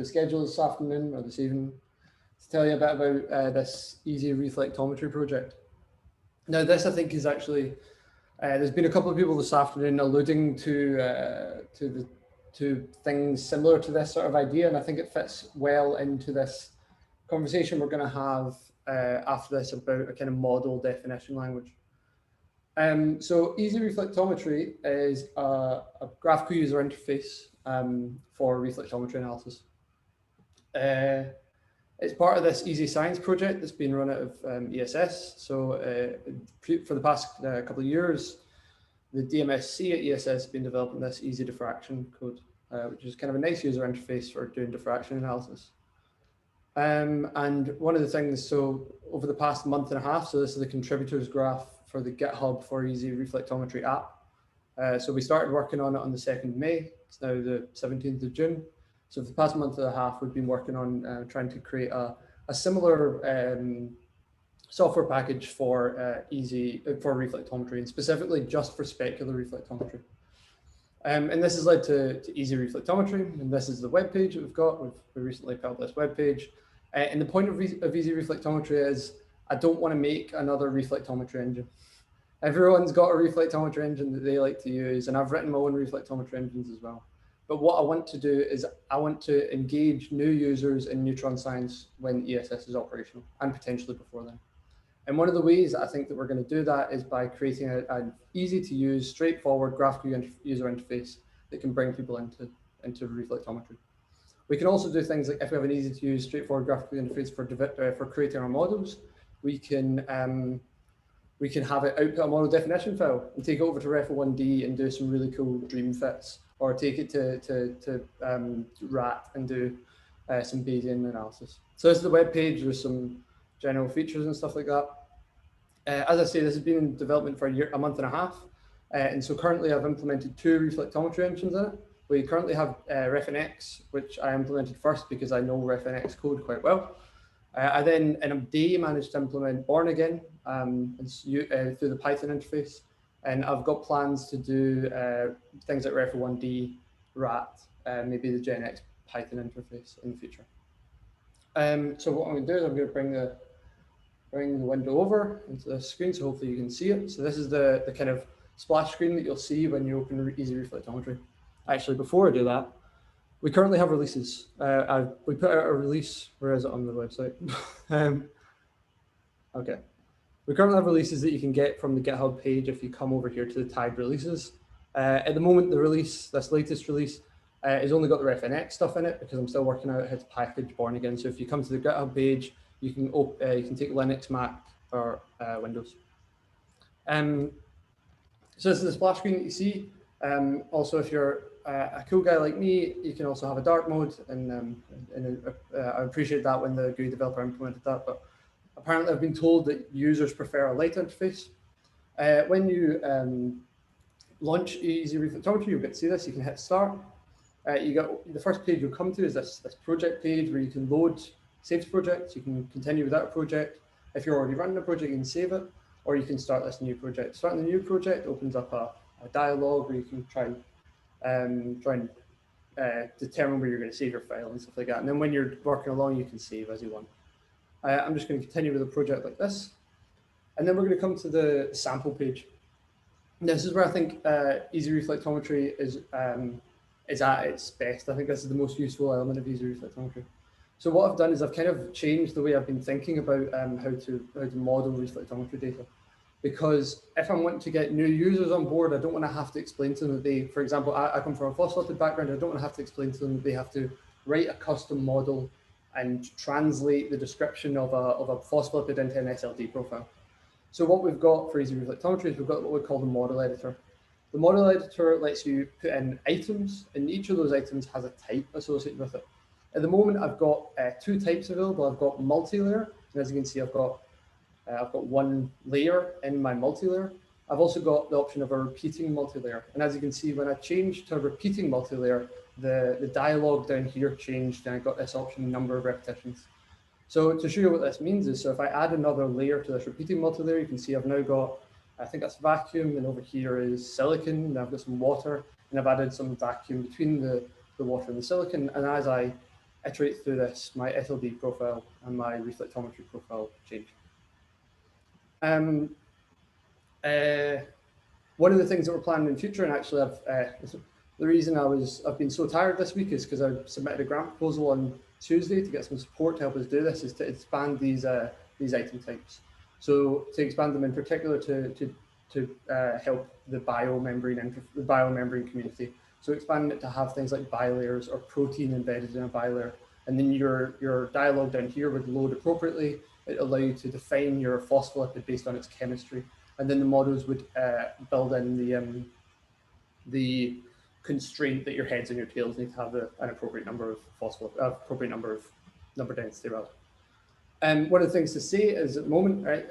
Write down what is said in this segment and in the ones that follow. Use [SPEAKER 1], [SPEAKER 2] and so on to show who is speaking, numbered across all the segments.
[SPEAKER 1] schedule this afternoon or this evening to tell you a bit about this EasyReflectometry project. Now, this I think is actually there's been a couple of people this afternoon alluding to things similar to this sort of idea, and I think it fits well into this conversation we're going to have after this about a kind of model definition language. So EasyReflectometry is a graphical user interface for reflectometry analysis. It's part of this Easy Science project that's been run out of ESS. So for the past couple of years, the DMSC at ESS has been developing this easy diffraction code, which is kind of a nice user interface for doing diffraction analysis. And one of the things, so over the past month and a half, so this is the contributors graph for the GitHub for EasyReflectometry app. So we started working on it on the 2nd of May. It's now the 17th of June. So for the past month and a half, we've been working on trying to create a similar software package for reflectometry, and specifically just for specular reflectometry. And this has led to EasyReflectometry, and this is the web page that we've got. We recently built this web page. And the point of EasyReflectometry is I don't want to make another reflectometry engine. Everyone's got a reflectometry engine that they like to use, and I've written my own reflectometry engines as well. But what I want to do is I want to engage new users in neutron science when ESS is operational, and potentially before then. And one of the ways that I think that we're going to do that is by creating an easy to use, straightforward graphical user interface that can bring people into reflectometry. We can also do things like, if we have an easy to use, straightforward graphical interface for creating our models, we can have it output a model definition file and take it over to Refl1D and do some really cool dream fits, or take it to RAT and do some Bayesian analysis. So this is the web page. There's some general features and stuff like that. As I say, this has been in development for a month and a half. And so currently I've implemented 2 reflectometry engines in it. We currently have RefNX, which I implemented first because I know RefNX code quite well. I then, in a day, managed to implement Born Again through the Python interface. And I've got plans to do things like Refl1D, RAT, maybe the GenX Python interface in the future. So what I'm going to do is I'm going to bring the window over into the screen, so hopefully you can see it. So this is the kind of splash screen that you'll see when you open EasyReflectometry. Actually, before I do that, we currently have releases. We put out a release. Where is it on the website? Okay. We currently have releases that you can get from the GitHub page if you come over here to the tagged releases. At the moment, the release, this latest release, has only got the RefNX stuff in it because I'm still working out how to package Born Again. So if you come to the GitHub page, you can take Linux, Mac, or Windows. So this is the splash screen that you see. Also, if you're a cool guy like me, you can also have a dark mode, and I appreciate that when the GUI developer implemented that. But apparently, I've been told that users prefer a light interface. When you launch EasyReflectometry, you'll get to see this. You can hit start. You get the first page you'll come to is this project page where you can load saved projects. You can continue without a project. If you're already running a project, you can save it, or you can start this new project. Starting the new project opens up a dialog where you can try and determine where you're going to save your file and stuff like that. And then when you're working along, you can save as you want. I'm just going to continue with a project like this. And then we're going to come to the sample page. And this is where I think EasyReflectometry is at its best. I think this is the most useful element of EasyReflectometry. So what I've done is I've kind of changed the way I've been thinking about how to model reflectometry data. Because if I'm wanting to get new users on board, I don't want to have to explain to them that they, for example, I come from a phosphonated background, I don't want to have to explain to them that they have to write a custom model and translate the description of a phospholipid into an SLD profile. So what we've got for EasyReflectometry is we've got what we call the model editor. The model editor lets you put in items, and each of those items has a type associated with it. At the moment, I've got 2 types available. I've got multi-layer, and as you can see, I've got one layer in my multi-layer. I've also got the option of a repeating multi-layer. And as you can see, when I change to a repeating multi-layer, the dialog down here changed, and I got this option number of repetitions. So to show you what this means is, so if I add another layer to this repeating multi-layer, you can see I've now got, I think that's vacuum, and over here is silicon, and I've got some water, and I've added some vacuum between the water and the silicon. And as I iterate through this, my SLD profile and my reflectometry profile change. One of the things that we're planning in the future, and actually the reason I've been so tired this week is because I submitted a grant proposal on Tuesday to get some support to help us do this, is to expand these item types. So to expand them in particular to help the biomembrane community. So expanding it to have things like bilayers or protein embedded in a bilayer, and then your dialog down here would load appropriately. It allow you to define your phospholipid based on its chemistry, and then the models would build in the constraint that your heads and your tails need to have an appropriate number of number density rather. One of the things to say is at the moment, right,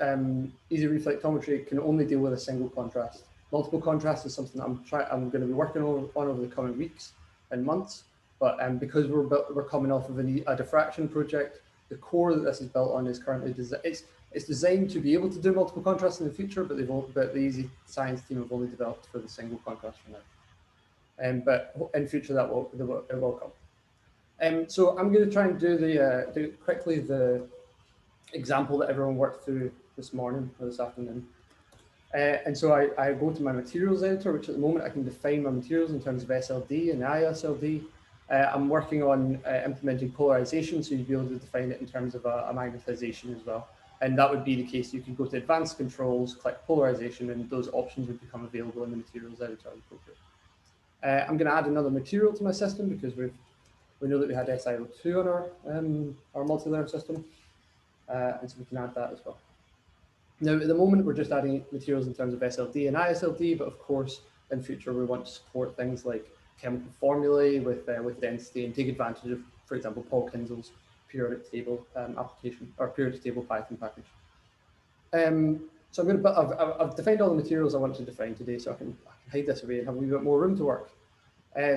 [SPEAKER 1] EasyReflectometry can only deal with a single contrast. Multiple contrast is something that I'm going to be working on over the coming weeks and months. But because we're coming off of a diffraction project, the core that this is built on is currently it's designed to be able to do multiple contrasts in the future, but the Easy Science team have only developed for the single contrast for now. But in future it will come. So I'm going to try and do quickly the example that everyone worked through this morning or this afternoon. And so I go to my materials editor, which at the moment I can define my materials in terms of SLD and ISLD. I'm working on implementing polarization, so you'd be able to define it in terms of a magnetization as well. And that would be the case. You can go to advanced controls, click polarization, and those options would become available in the materials editor as appropriate. I'm going to add another material to my system because we know that we had SiO2 on our multi-layer system. And so we can add that as well. Now, at the moment, we're just adding materials in terms of SLD and ISLD, but of course, in future, we want to support things like chemical formulae with density and take advantage of, for example, Paul Kinzel's periodic table application or periodic table Python package. So I've defined all the materials I want to define today, so I can hide this away and have a wee bit more room to work.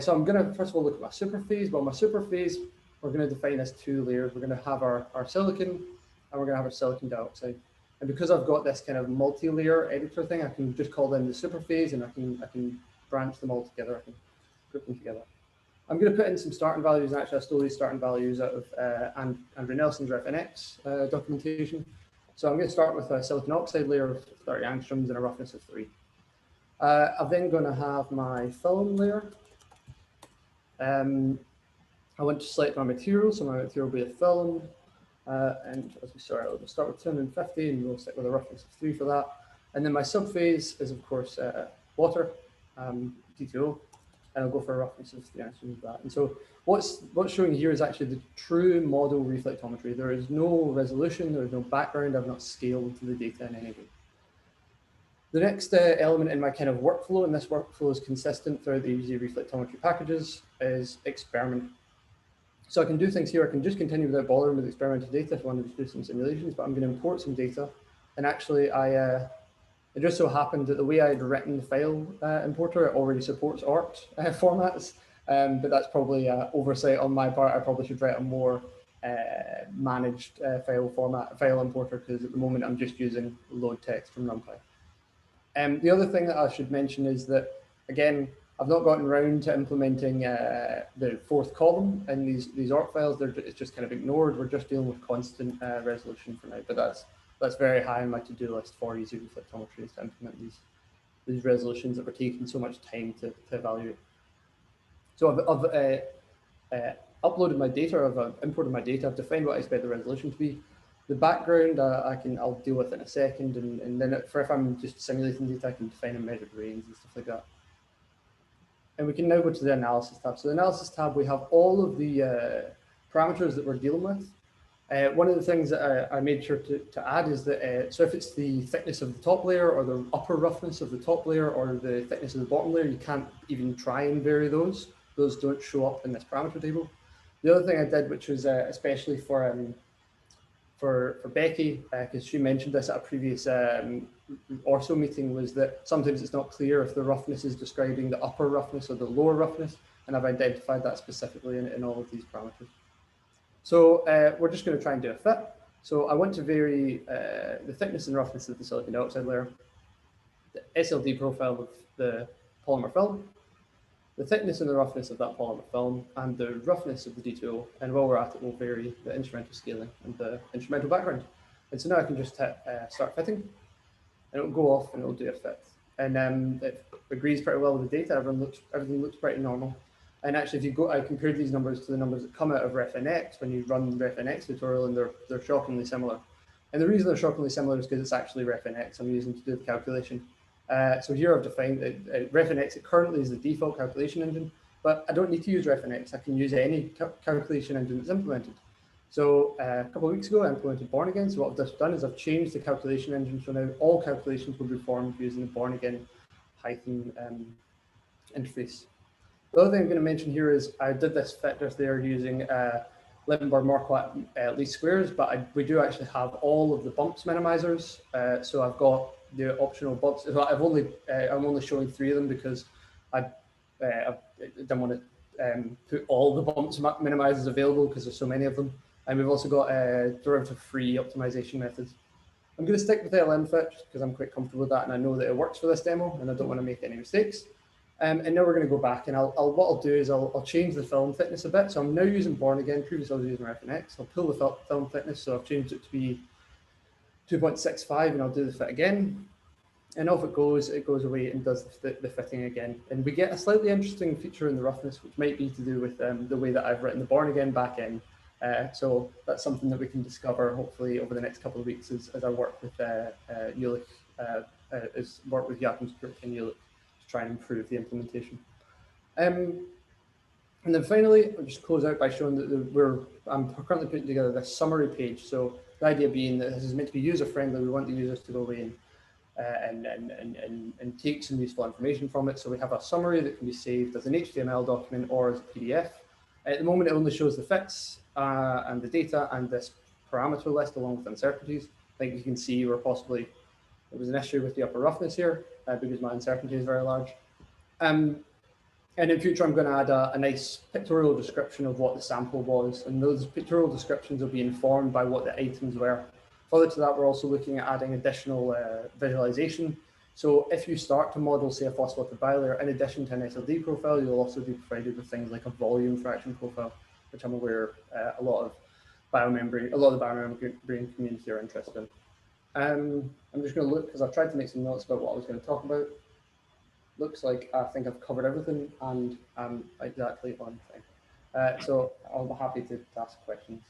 [SPEAKER 1] So I'm going to first of all look at my superphase. Well, my superphase, we're going to define as two layers. We're going to have our silicon, and we're going to have our silicon dioxide. And because I've got this kind of multi-layer editor thing, I can just call them the superphase, and I can branch them all together. I can group them together. I'm going to put in some starting values, and actually I stole these starting values out of Andrew Nelson's RefNX documentation. So I'm going to start with a silicon oxide layer of 30 angstroms and a roughness of 3. I'm then going to have my film layer. I want to select my material, so my material will be a film. And as we saw, we'll start with 250 and we'll stick with a roughness of 3 for that. And then my subphase is, of course, water, T2O, and I'll go for a roughness of 3 angstroms of that. And so what's showing here is actually the true model reflectometry. There is no resolution, there is no background, I've not scaled to the data in any way. The next element in my kind of workflow, and this workflow is consistent throughout the EasyReflectometry packages, is experiment. So I can do things here. I can just continue without bothering with experimental data if I wanted to do some simulations, but I'm going to import some data. And actually, it just so happened that the way I'd written the file importer, it already supports ART formats, but that's probably an oversight on my part. I probably should write a more managed file importer, because at the moment I'm just using load text from NumPy. The other thing that I should mention is that, again, I've not gotten around to implementing the fourth column in these ART files. It's just kind of ignored. We're just dealing with constant resolution for now, but that's very high on my to-do list for EasyReflectometry, is to implement these resolutions that were taking so much time to evaluate. So I've uploaded my data, I've imported my data, I've defined what I expect the resolution to be. The background I'll deal with in a second, and then if I'm just simulating data, I can define a measured range and stuff like that. And we can now go to the analysis tab. So the analysis tab, we have all of the parameters that we're dealing with. One of the things that I made sure to add is that, so if it's the thickness of the top layer or the upper roughness of the top layer or the thickness of the bottom layer, you can't even try and vary those. Those don't show up in this parameter table. The other thing I did, which was especially for Becky, because she mentioned this at a previous ortho meeting, was that sometimes it's not clear if the roughness is describing the upper roughness or the lower roughness, and I've identified that specifically in all of these parameters. So we're just going to try and do a fit. So I want to vary the thickness and roughness of the silicon dioxide layer, the SLD profile of the polymer film, the thickness and the roughness of that polymer film, and the roughness of the D2O. And while we're at it, we'll vary the instrumental scaling and the instrumental background. And so now I can just hit start fitting, and it'll go off and it'll do a fit. And it agrees pretty well with the data. Everything looks pretty normal. And actually, if you go, I compared these numbers to the numbers that come out of RefNX when you run RefNX tutorial, and they're shockingly similar. And the reason they're shockingly similar is because it's actually RefNX I'm using to do the calculation. So here I've defined that RefNX, it currently is the default calculation engine, but I don't need to use RefNX. I can use any calculation engine that's implemented. So a couple of weeks ago, I implemented Born Again. So what I've just done is I've changed the calculation engine. So now all calculations will be performed using the Born Again Python interface. The other thing I'm going to mention here is I did this fit just there using Liebenberg-Marquardt least squares, but we do actually have all of the bumps minimizers. So I've got the optional bumps. I'm only showing 3 of them because I didn't want to put all the bumps minimizers available because there's so many of them. And we've also got derivative-free optimization methods. I'm going to stick with LM fit because I'm quite comfortable with that, and I know that it works for this demo, and I don't want to make any mistakes. And now we're going to go back, and what I'll do is I'll change the film thickness a bit. So I'm now using Born Again. Previously I was using RefNX. I'll pull the film thickness, so I've changed it to be 2.65, and I'll do the fit again. And off it goes away and does the fitting again. And we get a slightly interesting feature in the roughness, which might be to do with the way that I've written the Born Again backend. So that's something that we can discover hopefully over the next couple of weeks as I work with Jülich, work with JavaScript and Jülich to try and improve the implementation. And then finally, I'll just close out by showing that I'm currently putting together this summary page. So the idea being that this is meant to be user-friendly. We want the users to go away and take some useful information from it. So we have a summary that can be saved as an HTML document or as a PDF. At the moment, it only shows the fits and the data and this parameter list along with uncertainties. I think you can see where possibly there was an issue with the upper roughness here because my uncertainty is very large. And in future, I'm going to add a nice pictorial description of what the sample was. And those pictorial descriptions will be informed by what the items were. Further to that, we're also looking at adding additional visualization. So if you start to model, say, a phosphorylated bilayer, in addition to an SLD profile, you'll also be provided with things like a volume fraction profile, which I'm aware a lot of the biomembrane community are interested in. I'm just going to look, because I've tried to make some notes about what I was going to talk about. Looks like I think I've covered everything and I'm exactly on time. So I'll be happy to ask questions.